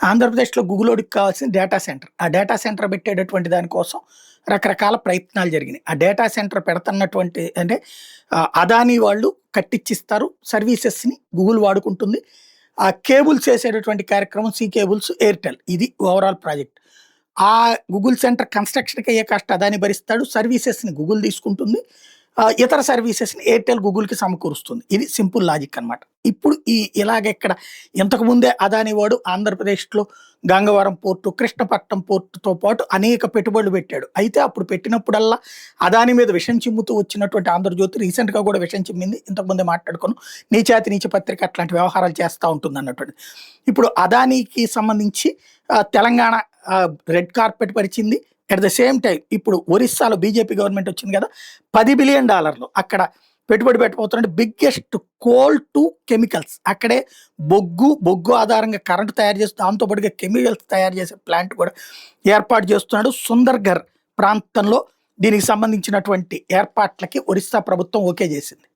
ఆంధ్రప్రదేశ్‌లో గూగులోడికి కావాల్సింది data centre. ఆ డేటా సెంటర్ పెట్టేటటువంటి దాని కోసం రకరకాల ప్రయత్నాలు జరిగినాయి. ఆ డేటా సెంటర్ పెడతన్నటువంటి అంటే అదానీ వాళ్ళు కట్టిచ్చిస్తారు. సర్వీసెస్‌ని గూగుల్ వాడుకుంటుంది. ఆ కేబుల్స్ ఏసేటటువంటి కార్యక్రమం సీ కేబుల్స్, ఎయిర్‌టెల్ ఇది ఓవరాల్ ప్రాజెక్ట్. ఆ గూగుల్ సెంటర్ కన్‌స్ట్రక్షన్‌కి అయ్యే కాస్ట్ అదానీ భరిస్తాడు. సర్వీసెస్‌ని గూగుల్ తీసుకుంటుంది. ఇతర సర్వీసెస్‌ని ఎయిర్‌టెల్ గూగుల్‌కి సమకూరుస్తుంది. ఇది సింపుల్ లాజిక్ అన్నమాట. ఇప్పుడు ఇలాగెక్కడ ఇంతకుముందే అదానీ వాడు ఆంధ్రప్రదేశ్‌లో గంగవరం పోర్టు, కృష్ణపట్నం పోర్టుతో పాటు అనేక పెట్టుబడులు పెట్టాడు. అయితే అప్పుడు పెట్టినప్పుడల్లా అదానీ మీద విషం చిమ్ముతూ వచ్చినటువంటి 'ఆంధ్రజ్యోతి' రీసెంట్‌గా కూడా విషం చిమ్మింది. ఇంతకుముందే మాట్లాడుకున్నాం. నీచాతి నీచ పత్రిక అట్లాంటి వ్యవహారాలు చేస్తా ఉంటుందన్నటువంటిది. ఇప్పుడు అదానీకి సంబంధించి తెలంగాణ రెడ్ కార్పెట్ పరిచింది. అట్ ద సేమ్ టైమ్ ఇప్పుడు ఒరిస్సాలో బీజేపీ గవర్నమెంట్ వచ్చింది కదా! $10 బిలియన్ అక్కడ పెట్టుబడి పెట్టబోతున్నట్టు బిగ్గెస్ట్ కోల్ టు కెమికల్స్. అక్కడే బొగ్గు ఆధారంగా కరెంట్ తయారు చేస్తూ దాంతో పాటుగా కెమికల్స్ తయారు చేసే ప్లాంట్ కూడా ఏర్పాటు చేస్తున్నాడు. సుందర్‌గర్ ప్రాంతంలో దీనికి సంబంధించినటువంటి ఏర్పాట్లకి ఒరిస్సా ప్రభుత్వం ఓకే చేసింది.